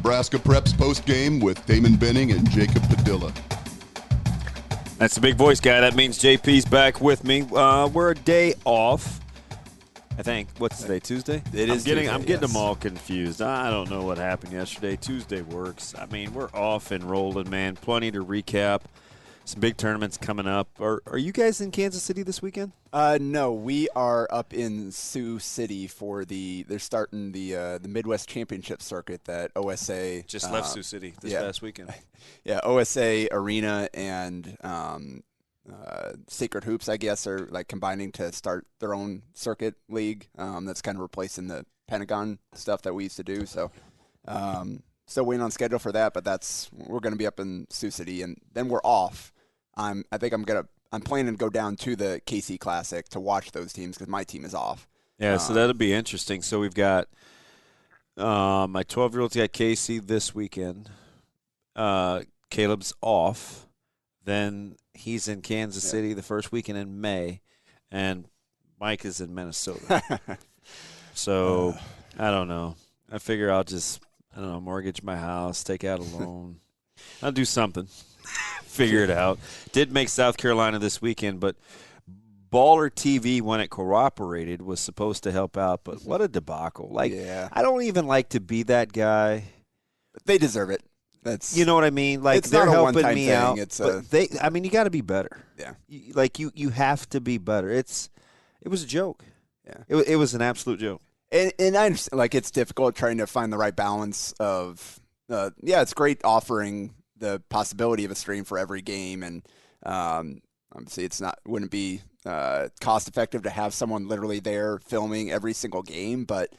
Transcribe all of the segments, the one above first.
Nebraska Preps postgame with Damon Benning and Jacob Padilla. That's the big voice guy. That means JP's back with me. We're a day off, I think. What's today, Tuesday? It is Tuesday, I'm getting yes. them all confused. I don't know what happened yesterday. Tuesday works. I mean, we're off and rolling, man. Plenty to recap. Some big tournaments coming up. Are you guys in Kansas City this weekend? No, we are up in Sioux City for they're starting the Midwest Championship circuit that OSA Just left Sioux City this past weekend. Yeah, OSA Arena and Sacred Hoops, I guess, are like combining to start their own circuit league. That's kind of replacing the Pentagon stuff that we used to do. So, still waiting on schedule for that, but we're going to be up in Sioux City, and then we're off. I'm planning to go down to the KC Classic to watch those teams because my team is off. Yeah, so that'll be interesting. So we've got my 12-year-old's got KC this weekend. Caleb's off. Then he's in Kansas City the first weekend in May, and Mike is in Minnesota. So I don't know. I figure I'll just mortgage my house, take out a loan. I'll do something. Figure it out. Did make South Carolina this weekend, but Baller TV, when it cooperated, was supposed to help out, but what a debacle. I don't even like to be that guy. They deserve it. You know what I mean? Like, it's they're not a helping one-time me thing. out. It's you got to be better. Yeah. You have to be better. It was a joke. Yeah. It was an absolute joke. And I understand, it's difficult trying to find the right balance of, it's great offering the possibility of a stream for every game, and obviously wouldn't be cost effective to have someone literally there filming every single game, but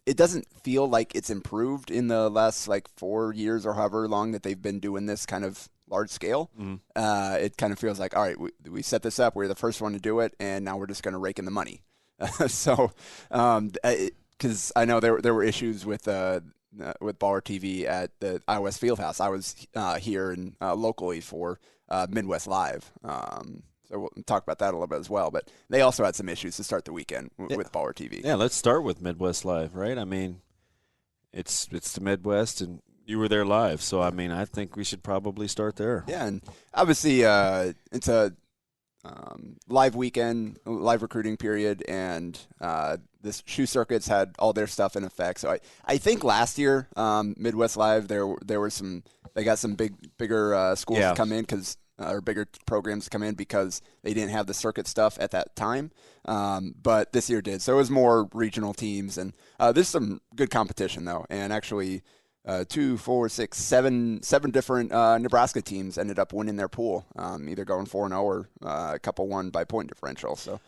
it doesn't feel like it's improved in the last 4 years or however long that they've been doing this kind of large scale. It kind of feels like, all right, we set this up, we're the first one to do it, and now we're just going to rake in the money. So, because I know there were issues with Baller TV at the iOS Fieldhouse. I was here and locally for Midwest Live. So we'll talk about that a little bit as well. But they also had some issues to start the weekend with Baller TV. Yeah, let's start with Midwest Live, right? I mean, it's the Midwest, and you were there live. So, I mean, I think we should probably start there. Yeah, and obviously it's a live weekend, live recruiting period, and this shoe circuits had all their stuff in effect. So I think last year Midwest Live there were they got some bigger schools to come in or bigger programs to come in because they didn't have the circuit stuff at that time. But this year did. So it was more regional teams, and there's some good competition though, and actually 2, 4, 6, 7 different Nebraska teams ended up winning their pool, either going 4-0 or a couple won by point differential. So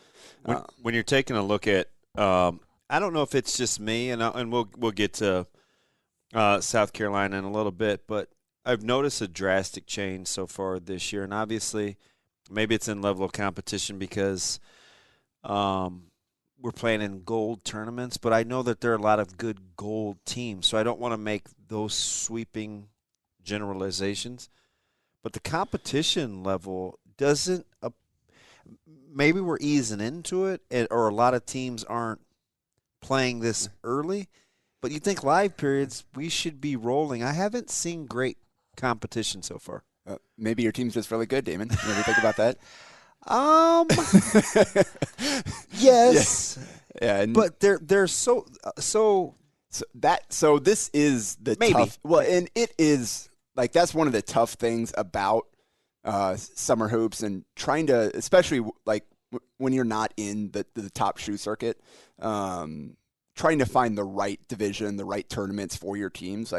when you're taking a look at, I don't know if it's just me, and we'll get to South Carolina in a little bit, but I've noticed a drastic change so far this year, and obviously maybe it's in level of competition because we're playing in gold tournaments, but I know that there are a lot of good gold teams, so I don't want to make those sweeping generalizations. But the competition level doesn't maybe we're easing into it, or a lot of teams aren't playing this early, but you think live periods, we should be rolling. I haven't seen great competition so far. Maybe your team's just really good, Damon. You ever think about that? Yes. Yeah, but they're so this is the tough. Well, and it is that's one of the tough things about summer hoops and trying to, especially when you're not in the top shoe circuit, trying to find the right division, the right tournaments for your teams.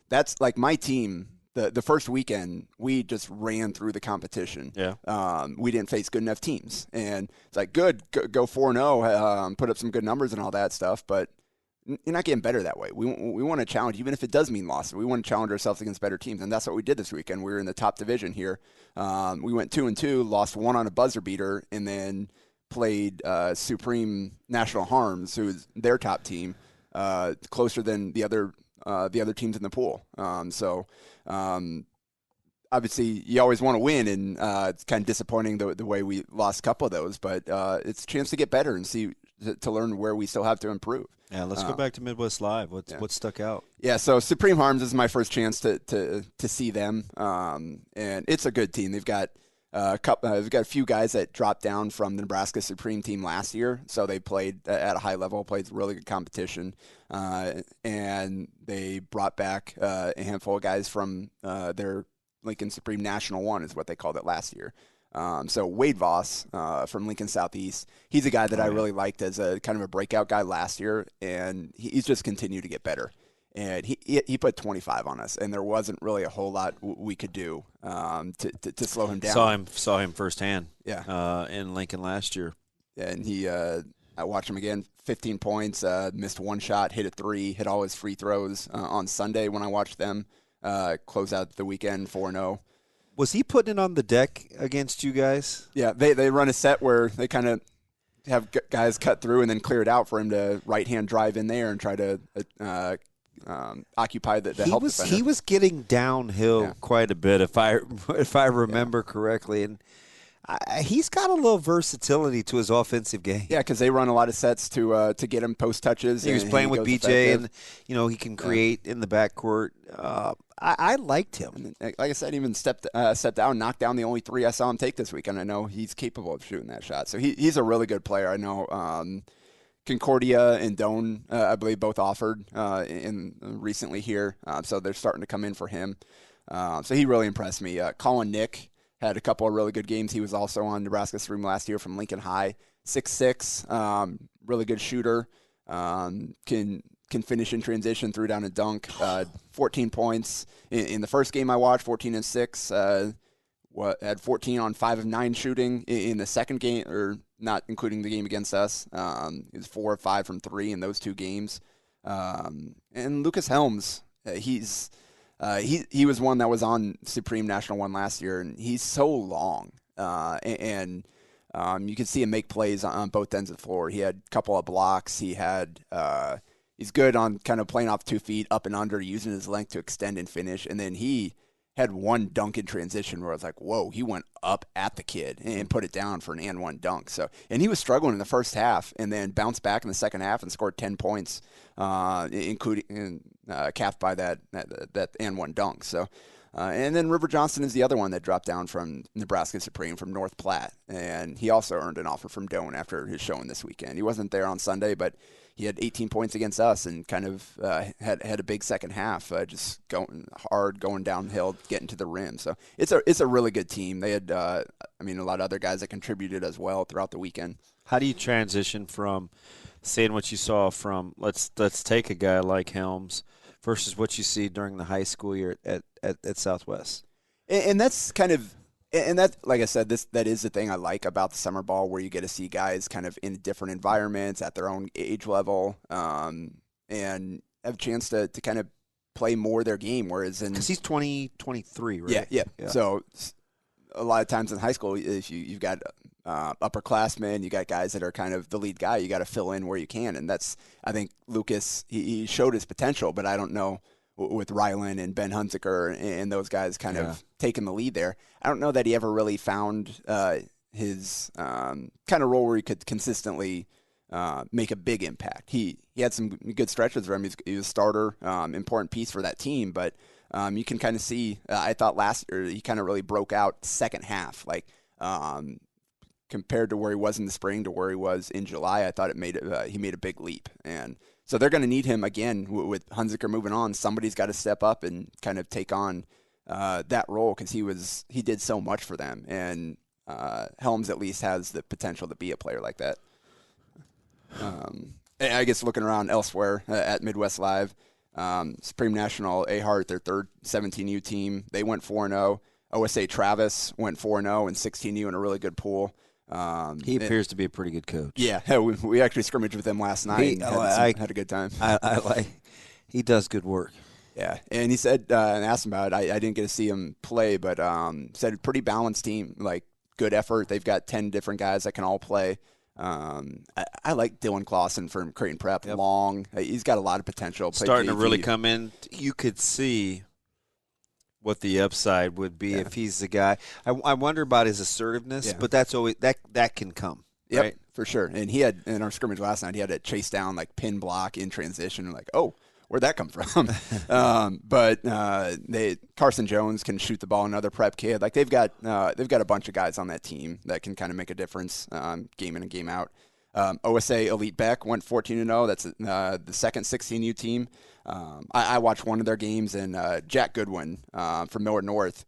That's my team. The first weekend, we just ran through the competition. Yeah. We didn't face good enough teams. And it's good, go 4-0, put up some good numbers and all that stuff, but you're not getting better that way. We want to challenge, even if it does mean loss. We want to challenge ourselves against better teams, and that's what we did this weekend. We were in the top division here. We went 2-2, lost one on a buzzer beater, and then played Supreme National Harms, who is their top team, closer than the other teams in the pool. Obviously, you always want to win, and it's kind of disappointing the way we lost a couple of those. But it's a chance to get better and see to learn where we still have to improve. Yeah, let's go back to Midwest Live. What stuck out? Yeah, so Supreme Harms is my first chance to see them, and it's a good team. They've got they've got a few guys that dropped down from the Nebraska Supreme team last year, so they played at a high level, played really good competition, and they brought back a handful of guys from their Lincoln Supreme National 1 is what they called it last year. So Wade Voss from Lincoln Southeast, he's a guy that I really liked as a kind of a breakout guy last year, and he's just continued to get better. And he put 25 on us, and there wasn't really a whole lot we could do to slow him down. Saw him firsthand. Yeah, in Lincoln last year. And I watched him again. 15 points, missed one shot, hit a 3, hit all his free throws on Sunday when I watched them close out the weekend 4-0. Was he putting it on the deck against you guys? Yeah, they run a set where they kind of have guys cut through and then clear it out for him to right-hand drive in there and try to occupy the help defender. He was getting downhill quite a bit, if I remember correctly, and he's got a little versatility to his offensive game. Yeah, because they run a lot of sets to get him post touches. He was playing with BJ, and he can create in the backcourt. I liked him. And like I said, even stepped out, knocked down the only 3 I saw him take this weekend. I know he's capable of shooting that shot. So he's a really good player. I know Concordia and Doane, I believe, both offered in recently here. So they're starting to come in for him. So he really impressed me. Colin Nick had a couple of really good games. He was also on Nebraska Supreme last year from Lincoln High. 6'6", really good shooter. Can finish in transition, threw down a dunk. 14 points in the first game I watched. 14 and 6. Had 14 on 5 of 9 shooting in the second game, or not including the game against us. He was 4 of 5 from 3 in those 2 games. And Lucas Helms, he was one that was on Supreme National 1 last year, and he's so long. And you can see him make plays on both ends of the floor. He had a couple of blocks. He's good on kind of playing off 2 feet, up and under, using his length to extend and finish. And then he had one dunk in transition where I was like, whoa, he went up at the kid and put it down for an and one dunk. So, and he was struggling in the first half and then bounced back in the second half and scored 10 points, including capped by that and one dunk. So, and then River Johnston is the other one that dropped down from Nebraska Supreme from North Platte. And he also earned an offer from Doane after his showing this weekend. He wasn't there on Sunday, but he had 18 points against us and kind of had a big second half, just going hard, going downhill, getting to the rim. So it's a really good team. They had, a lot of other guys that contributed as well throughout the weekend. How do you transition from saying what you saw from let's take a guy like Helms versus what you see during the high school year at Southwest? And that's kind of. And that, like I said, that is the thing I like about the summer ball, where you get to see guys kind of in different environments at their own age level, and have a chance to kind of play more their game. Whereas because he's 23, right? Yeah. So a lot of times in high school, if you've got upperclassmen, you got guys that are kind of the lead guy, you got to fill in where you can. And that's, I think Lucas, he showed his potential, but I don't know with Rylan and Ben Hunziker and those guys kind of taking the lead there. I don't know that he ever really found his kind of role where he could consistently make a big impact. He had some good stretches for him. He was a starter, important piece for that team, but you can kind of see, I thought last year he kind of really broke out second half, like compared to where he was in the spring to where he was in July. I thought he made a big leap. And so they're going to need him again with Hunziker moving on. Somebody's got to step up and kind of take on that role, because he did so much for them. And Helms at least has the potential to be a player like that. I guess looking around elsewhere at Midwest Live, Supreme National A-Hart, their third 17U team, they went 4-0. OSA Travis went 4-0 and 16U in a really good pool. He appears to be a pretty good coach. Yeah, we actually scrimmaged with him last night. Had a good time. He does good work. Yeah, and he said, and asked him about it, I didn't get to see him play, but said a pretty balanced team, like good effort. They've got 10 different guys that can all play. I like Dylan Clausen from Creighton Prep. Yep. Long. He's got a lot of potential. Starting to really come in. You could see what the upside would be if he's the guy. I wonder about his assertiveness, but that's always that can come. Yep, right? for sure. And he had, in our scrimmage last night, he had to chase down, like, pin block in transition. And like, oh, where'd that come from? But Carson Jones can shoot the ball, another prep kid. Like, they've got a bunch of guys on that team that can kind of make a difference game in and game out. OSA Elite Beck went 14-0. That's the second 16U team. I watched one of their games, and Jack Goodwin from Millard North,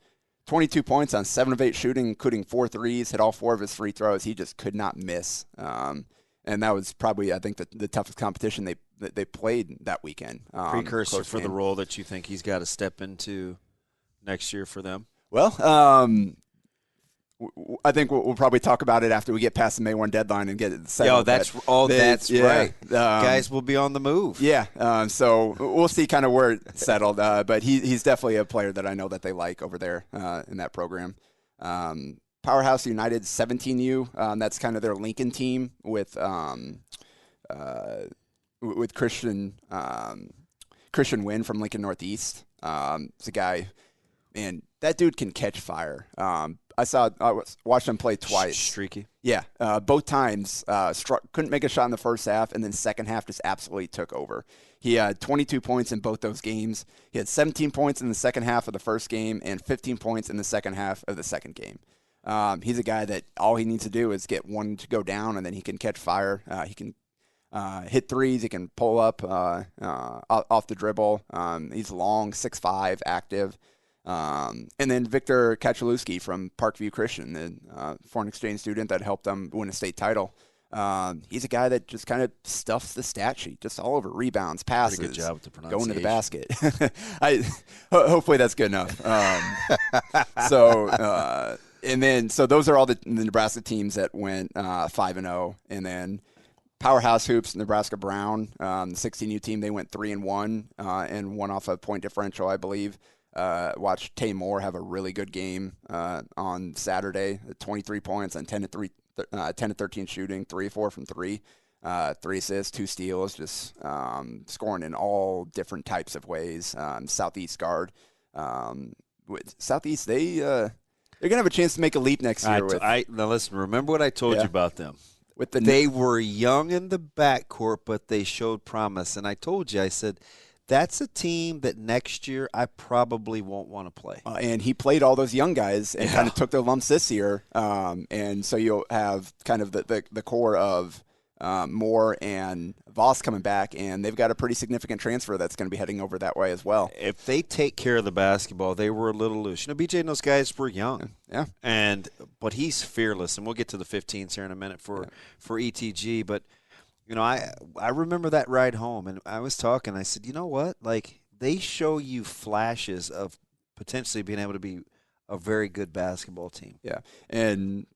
22 points on 7 of 8 shooting, including 4 threes, hit all 4 of his free throws. He just could not miss. And that was probably, I think, the toughest competition they played that weekend. Precursor for the role that you think he's got to step into next year for them? Well, I think we'll probably talk about it after we get past the May 1 deadline and get it settled. That's right. Guys will be on the move. Yeah, so we'll see kind of where it's settled. But he's definitely a player that I know that they like over there in that program. Powerhouse United 17U, that's kind of their Lincoln team with Christian Wynn from Lincoln Northeast. It's a guy, man, that dude can catch fire. I watched him play twice. Streaky. Yeah, both times couldn't make a shot in the first half, and then second half just absolutely took over. He had 22 points in both those games. He had 17 points in the second half of the first game and 15 points in the second half of the second game. He's a guy that all he needs to do is get one to go down, and then he can catch fire. He can hit threes. He can pull up off the dribble. He's long, 6'5", active. And then Victor Kachalewski from Parkview Christian, the foreign exchange student that helped them win a state title. He's a guy that just kind of stuffs the stat sheet, just all over rebounds, passes, pretty good job with the pronunciation. going to the basket. Hopefully that's good enough. So those are all the Nebraska teams that went 5-0, and then Powerhouse Hoops, Nebraska Brown, the 16U team, they went 3-1 and won off a point differential, I believe. Watched Tay Moore have a really good game on Saturday, 23 points on 10 to 13 shooting, 3-4 from 3, 3 assists, 2 steals, just scoring in all different types of ways. Southeast guard. With Southeast, they're gonna have a chance to make a leap next year. Now listen, remember what I told you about them. They were young in the backcourt, but they showed promise. And I told you, I said, that's a team that next year I probably won't want to play. And he played all those young guys and kind of took their lumps this year. And so you'll have kind of the core of Moore and Voss coming back, and they've got a pretty significant transfer that's going to be heading over that way as well. If they take care of the basketball, they were a little loose. You know, BJ and those guys were young. Yeah. But he's fearless, and we'll get to the 15s here in a minute for ETG. But, you know, I remember that ride home, and I was talking. I said, you know what? Like, they show you flashes of potentially being able to be a very good basketball team. Yeah, and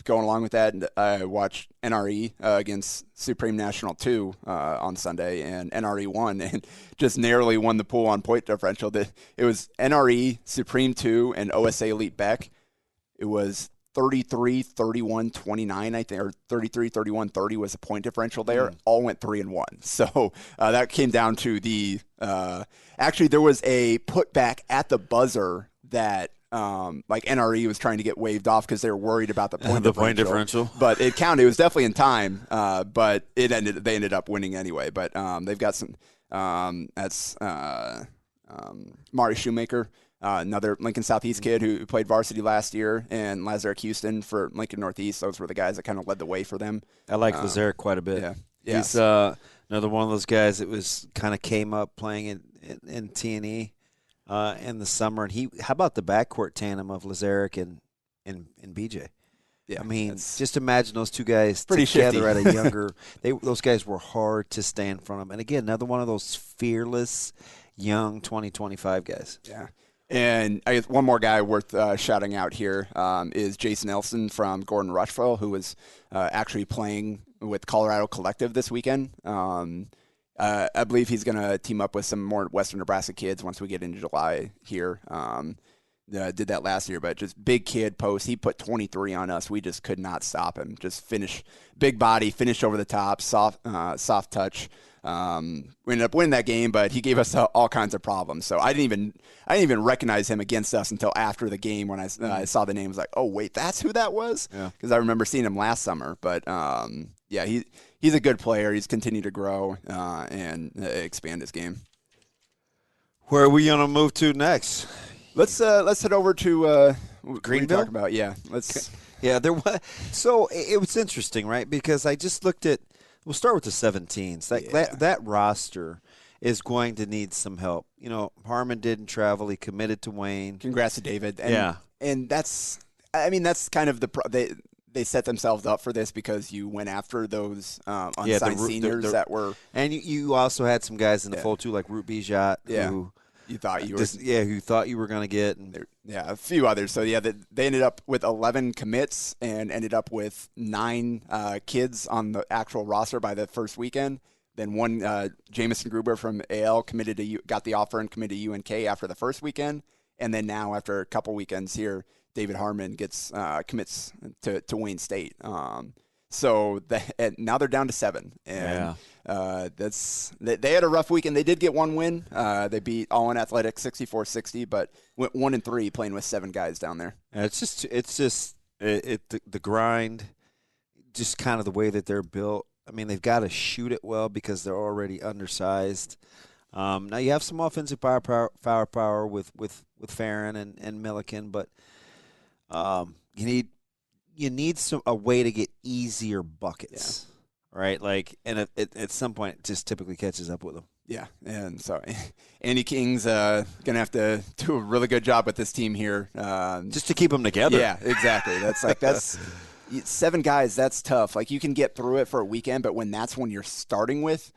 going along with that, I watched NRE against Supreme National 2 on Sunday, and NRE won and just narrowly won the pool on point differential. It was NRE, Supreme 2, and OSA Elite Beck. It was 33-31-29, I think, or 33-31-30 was a point differential there. All went 3-1. So that came down to the actually there was a putback at the buzzer that like NRE was trying to get waved off because they were worried about the point differential. But it counted. It was definitely in time, but they ended up winning anyway. But they've got some that's Mari Shoemaker, another Lincoln Southeast kid who played varsity last year, and Lazarek Houston for Lincoln Northeast. Those were the guys that kind of led the way for them. I like Lazarek quite a bit. Yeah. He's another one of those guys that was kind of came up playing in T&E in the summer. And how about the backcourt tandem of Lazarek and BJ? Yeah, I mean, just imagine those two guys pretty together shifty. at a younger. Those guys were hard to stay in front of. And again, another one of those fearless, young 20-25 guys. Yeah. And I guess one more guy worth shouting out here is Jason Nelson from Gordon Rushfield, who was actually playing with Colorado Collective this weekend. I believe he's going to team up with some more Western Nebraska kids once we get into July here. Did that last year, but just big kid post. He put 23 on us. We just could not stop him. Just big body, finish over the top, soft touch. We ended up winning that game, but he gave us all kinds of problems. So I didn't even recognize him against us until after the game when I saw the name. I was like, oh wait, that's who that was? Because I remember seeing him last summer. But he's a good player. He's continued to grow and expand his game. Where are we gonna move to next? Let's head over to Greenville. Talk about let's. Yeah, there was. So it was interesting, right? Because I just looked at. We'll start with the 17s. That roster is going to need some help. You know, Harmon didn't travel. He committed to Wayne. Congrats to David. And, and that's kind of they set themselves up for this because you went after those unsigned seniors that were. And you also had some guys in the fold too, like Root Bijat, who you thought you were. Who thought you were going to get. And a few others. So, they ended up with 11 commits and ended up with 9 kids on the actual roster by the first weekend. Then one, Jamison Gruber from AL got the offer and committed to UNK after the first weekend. And then now, after a couple weekends here, David Harmon commits to Wayne State. So now they're down to 7. And they had a rough weekend. They did get one win. They beat All-In Athletics 64-60, but went 1-3 playing with 7 guys down there. It's just the grind, just kind of the way that they're built. I mean, they've got to shoot it well because they're already undersized. Now you have some offensive firepower with Farron and Milliken, but you need a way to get easier buckets, right? Like, and at some point, it just typically catches up with them. Yeah, and so Andy King's gonna have to do a really good job with this team here, just to keep them together. Yeah, exactly. That's 7 guys. That's tough. Like, you can get through it for a weekend, but when you're starting with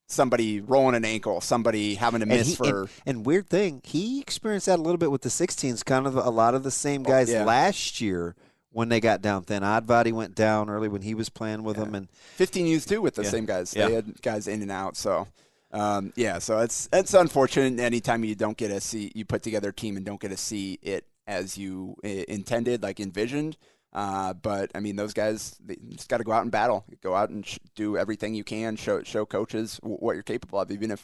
somebody rolling an ankle, somebody having to miss and weird thing, he experienced that a little bit with the 16s. Kind of a lot of the same guys last year when they got down thin. Oddbody went down early when he was playing with them, and 15 U's too with the same guys. They had guys in and out. So so it's unfortunate. Anytime you don't get to see, you put together a team and don't get to see it as you intended, like envisioned. But I mean, those guys, they just got to go out and battle. Go out and do everything you can. Show coaches what you're capable of. Even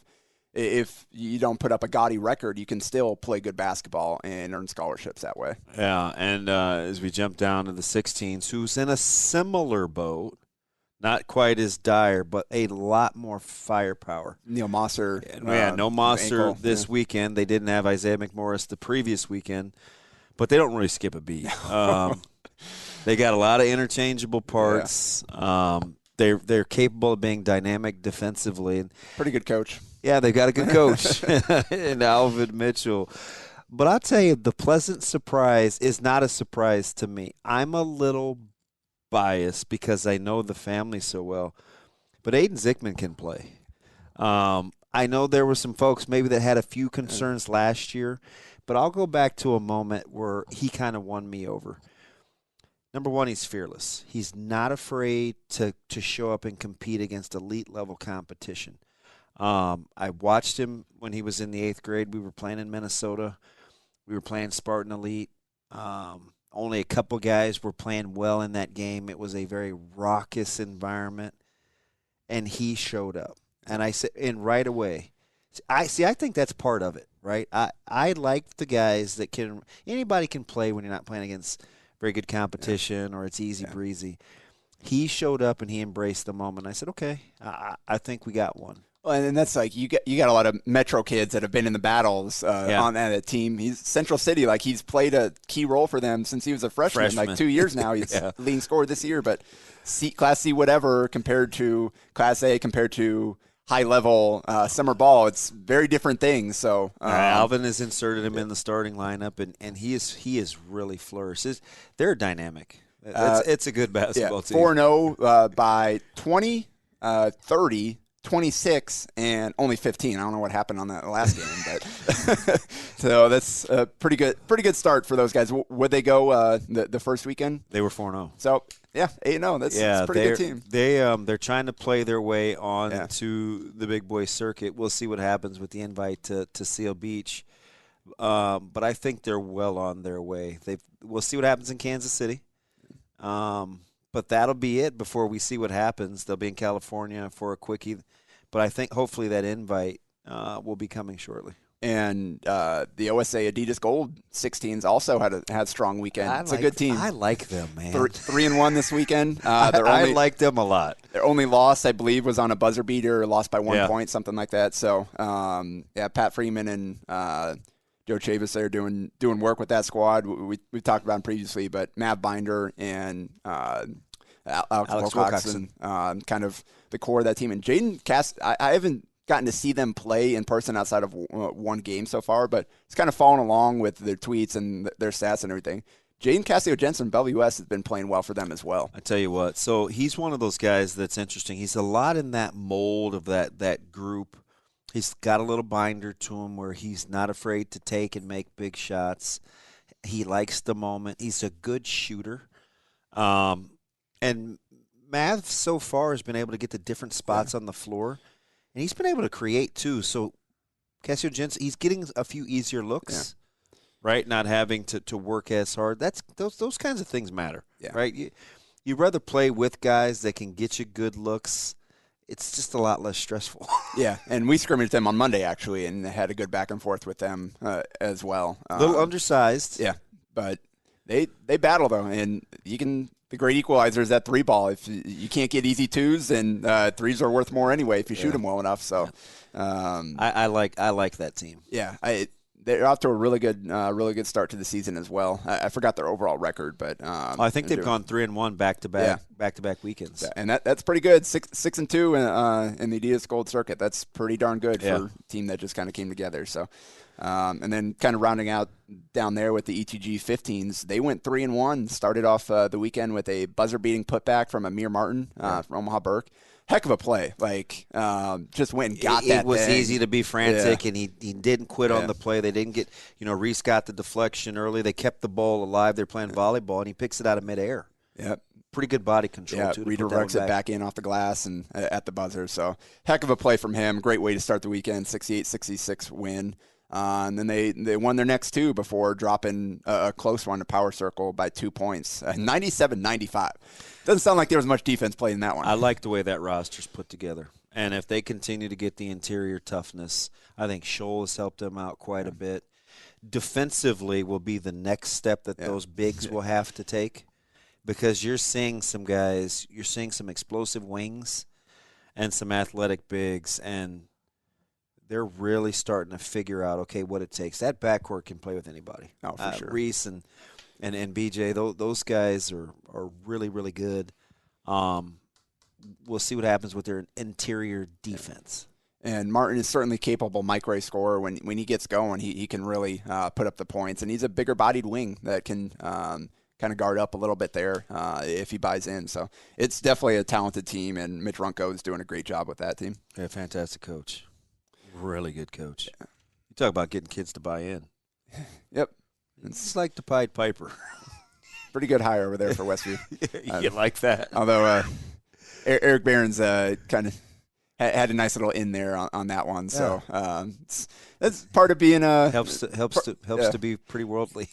if you don't put up a gaudy record, you can still play good basketball and earn scholarships that way. Yeah, and as we jump down to the 16s, who's in a similar boat, not quite as dire, but a lot more firepower. Neil Mosser. No Mosser this weekend. They didn't have Isaiah McMorris the previous weekend, but they don't really skip a beat. They got a lot of interchangeable parts. Yeah. They're capable of being dynamic defensively. Pretty good coach. Yeah, they've got a good coach in Alvin Mitchell. But I'll tell you, the pleasant surprise is not a surprise to me. I'm a little biased because I know the family so well. But Aidan Zickman can play. I know there were some folks maybe that had a few concerns last year, but I'll go back to a moment where he kind of won me over. Number one, he's fearless. He's not afraid to show up and compete against elite-level competition. I watched him when he was in the 8th grade. We were playing in Minnesota. We were playing Spartan Elite. Only a couple guys were playing well in that game. It was a very raucous environment, and he showed up. And I said, and right away, I think that's part of it, right? I like the guys that anybody can play when you're not playing against very good competition or it's easy breezy. He showed up and he embraced the moment. I said, okay, I think we got one. Well, and that's like you got a lot of Metro kids that have been in the battles on that team. He's Central City, like he's played a key role for them since he was a freshman. Like 2 years now. He's leading scorer this year, but Class C whatever compared to Class A compared to high-level summer ball, it's very different things. So Alvin has inserted him in the starting lineup, and he is really flourished. They're dynamic. It's a good basketball team. 4-0 by 20, 30, 26, and only 15. I don't know what happened on that last game, but so that's a pretty good start for those guys. Would they go the first weekend? They were 4-0. So 8-0. That's a pretty good team. They're trying to play their way on to the big boy circuit. We'll see what happens with the invite to Seal Beach, but I think they're well on their way. We'll see what happens in Kansas City. But that'll be it before we see what happens. They'll be in California for a quickie. But I think hopefully that invite will be coming shortly. And the OSA Adidas Gold 16s also had a strong weekend. It's a good team. I like them, man. 3-1 this weekend. I like them a lot. Their only loss, I believe, was on a buzzer beater, lost by 1 point, something like that. So, Pat Freeman and Joe Chavis there doing work with that squad. We've talked about them previously, but Mav Binder and Alex Wilcoxon, kind of the core of that team. And Jaden Cass, I haven't gotten to see them play in person outside of one game so far, but it's kind of following along with their tweets and their stats and everything. Jaden Cassio-Jensen, Bellevue West, has been playing well for them as well. I tell you what, so he's one of those guys that's interesting. He's a lot in that mold of that group. He's got a little binder to him where he's not afraid to take and make big shots. He likes the moment. He's a good shooter. And Mav so far has been able to get to different spots on the floor. And he's been able to create, too. So, Cassio-Jensen, he's getting a few easier looks, right? Not having to work as hard. Those kinds of things matter, right? You'd rather play with guys that can get you good looks. It's just a lot less stressful. Yeah, and we scrimmaged them on Monday, actually, and had a good back and forth with them as well. A little undersized. Yeah, but they battle, though, and the great equalizer is that 3-ball. If you can't get easy 2s, and threes are worth more anyway if you shoot them well enough. So, I like that team. Yeah, they're off to a really good start to the season as well. I forgot their overall record, but I think they've gone 3-1 back to back weekends, and that's pretty good. 6-2 in the Adidas Gold Circuit. That's pretty darn good for a team that just kind of came together. So. And then kind of rounding out down there with the ETG 15s, they went 3-1. Started off the weekend with a buzzer-beating putback from Amir Martin from Omaha Burke. Heck of a play. Just went and got that. It was thing. easy to be frantic, and he didn't quit on the play. They didn't get, Reese got the deflection early. They kept the ball alive. They're playing volleyball, and he picks it out of midair. Yep. Pretty good body control, too. Redirects it back in off the glass and at the buzzer. So heck of a play from him. Great way to start the weekend. 68-66 win. And then they won their next 2 before dropping a close one to Power Circle by 2 points, 97-95. Doesn't sound like there was much defense played in that one. I like the way that roster's put together. And if they continue to get the interior toughness, I think Scholl has helped them out quite a bit. Defensively will be the next step that those bigs will have to take, because you're seeing some guys, you're seeing some explosive wings and some athletic bigs, and they're really starting to figure out, okay, what it takes. That backcourt can play with anybody. Oh, for sure. Reese and BJ, those guys are really, really good. We'll see what happens with their interior defense. And Martin is certainly capable micro scorer. When he gets going, he can really put up the points. And he's a bigger-bodied wing that can kind of guard up a little bit there if he buys in. So it's definitely a talented team, and Mitch Runko is doing a great job with that team. Yeah, fantastic coach. Really good coach. Yeah. You talk about getting kids to buy in. Yep. It's like the Pied Piper. Pretty good hire over there for Westview. You like that? Although Eric Barron's kind of had a nice little in there on that one. So that's part of being helps to be pretty worldly.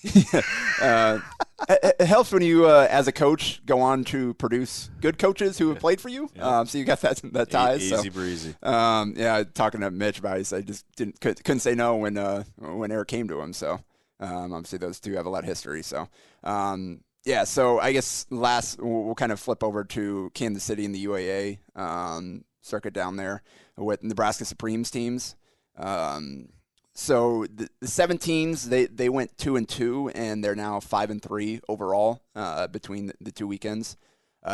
It helps when you, as a coach, go on to produce good coaches who have played for you. So you got that ties. Easy breezy. Talking to Mitch about it, I just couldn't say no when Eric came to him. So obviously those two have a lot of history. So so I guess last we'll kind of flip over to Kansas City and the UAA circuit down there with Nebraska Supremes teams. So the 17s, they went 2-2, and they're now 5-3 overall between the 2 weekends.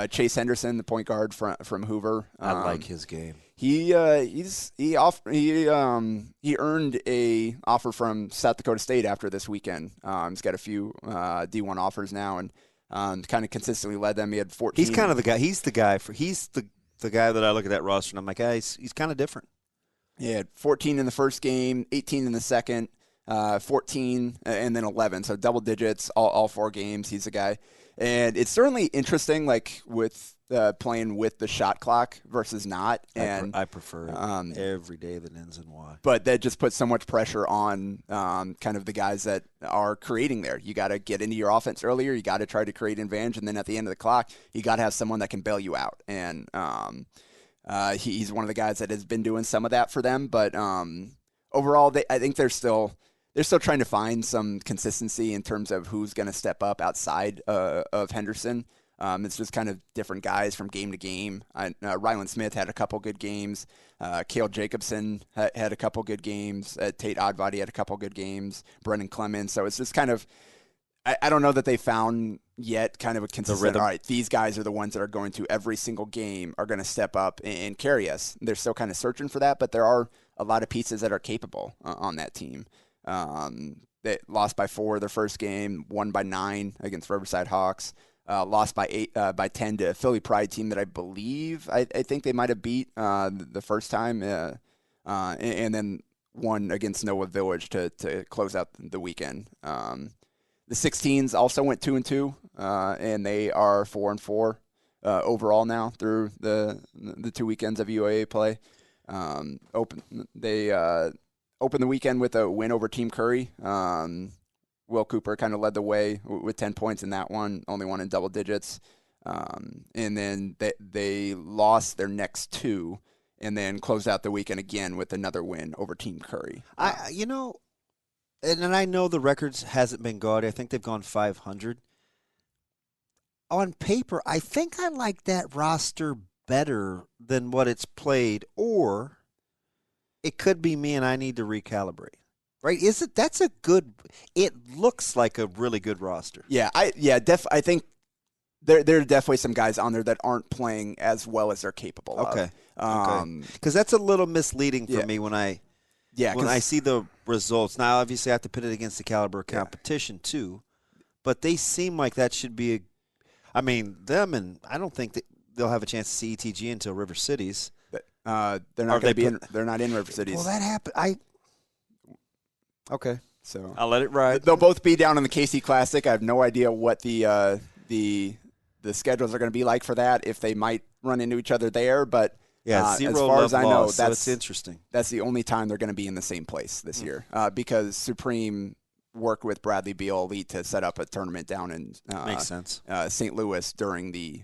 Chase Henderson, the point guard from Hoover. I like his game. He earned a offer from South Dakota State after this weekend. He's got a few D1 offers now, and kind of consistently led them. He had 14. He's kind of the guy. He's the guy that I look at that roster and I'm like, he's kind of different. He had 14 in the first game, 18 in the second, 14, and then 11. So double digits all 4 games. He's a guy. And it's certainly interesting, like with playing with the shot clock versus not. And I prefer it every day that ends in Y. But that just puts so much pressure on kind of the guys that are creating there. You got to get into your offense earlier. You got to try to create an advantage, and then at the end of the clock, you got to have someone that can bail you out. And he's one of the guys that has been doing some of that for them. But overall, I think they're still trying to find some consistency in terms of who's going to step up outside of Henderson. It's just kind of different guys from game to game. Ryland Smith had a couple good games. Cale Jacobson had a couple good games. Tate Oddbody had a couple good games. Brennan Clemens. So it's just kind of, I don't know that they found yet kind of a consistent, all right, these guys are the ones that are going to every single game are going to step up and carry us. They're still kind of searching for that, but there are a lot of pieces that are capable on that team. They lost by 4 their first game, won by 9 against Riverside Hawks. Lost by 10 to a Philly Pride team that I believe I think they might have beat the first time, and then won against Noah Village to close out the weekend. The 16s also went 2-2, and they are 4-4 overall now through the 2 weekends of UAA play. They opened the weekend with a win over Team Curry. Will Cooper kind of led the way with 10 points in that one, only won in double digits. And then they lost their next 2 and then closed out the weekend again with another win over Team Curry. And I know the records hasn't been gaudy. I think they've gone 500. On paper, I think I like that roster better than what it's played, or it could be me and I need to recalibrate. Right? That's a good – it looks like a really good roster. Yeah, I think there are definitely some guys on there that aren't playing as well as they're capable of. Okay. Because that's a little misleading for me when I see the results. Now, obviously, I have to put it against the caliber of competition too, but they seem like that should be I don't think that they'll have a chance to see ETG until River Cities. They're not going to be they're not in River Cities. Well, that happened. Okay, so I'll let it ride. They'll both be down in the KC Classic. I have no idea what the schedules are going to be like for that. If they might run into each other there, but as far as I know, that's interesting. That's the only time they're going to be in the same place this year because Supreme worked with Bradley Beal Elite to set up a tournament down in makes sense. St. Louis during the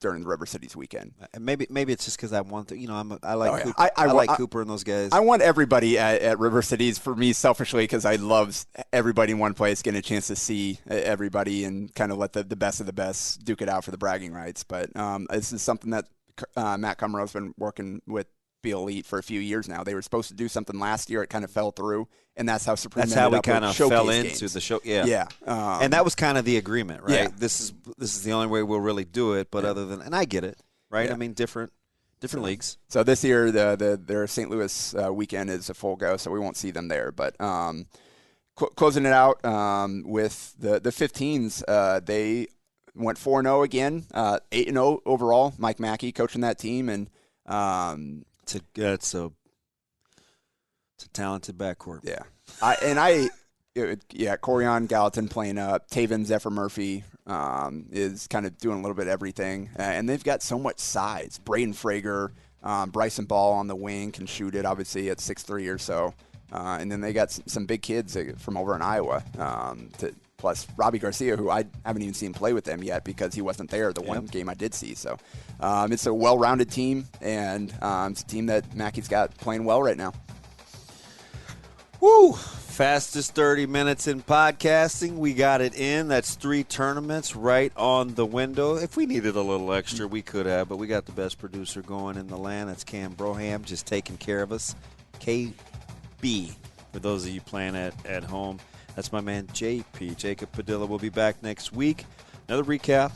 River Cities weekend. Maybe it's just because I want to. I like Cooper. I like Cooper and those guys. I want everybody at River Cities for me selfishly because I love everybody in one place getting a chance to see everybody and kind of let the best of the best duke it out for the bragging rights. But this is something that Matt Cumro's been working with Beal Elite for a few years now. They were supposed to do something last year. It kind of fell through, and that's how Supreme. That's how we kind of fell into games. the show. Yeah. And that was kind of the agreement, right? Yeah. This is the only way we'll really do it. But other than, and I get it, right? Yeah. I mean, different leagues. So this year, their St. Louis weekend is a full go, so we won't see them there. But closing it out with the 15s, they went 4-0 again, 8-0 overall. Mike Mackey coaching that team, and it's a talented backcourt. Yeah. Corian Gallatin playing up. Taven Zephyr Murphy is kind of doing a little bit of everything. And they've got so much size. Braden Frager, Bryson Ball on the wing can shoot it, obviously, at 6'3" or so. And then they got some big kids from over in Iowa, plus Robbie Garcia, who I haven't even seen play with them yet because he wasn't there the one game I did see. So it's a well-rounded team, and it's a team that Mackey's got playing well right now. Woo! Fastest 30 minutes in podcasting. We got it in. That's 3 tournaments right on the window. If we needed a little extra, we could have, but we got the best producer going in the land. That's Cam Broham, just taking care of us. KB, for those of you playing at home. That's my man JP. Jacob Padilla will be back next week. Another recap.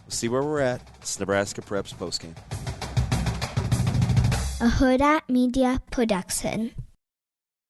We'll see where we're at. It's Nebraska Preps postgame. A Hurrdat Media Production.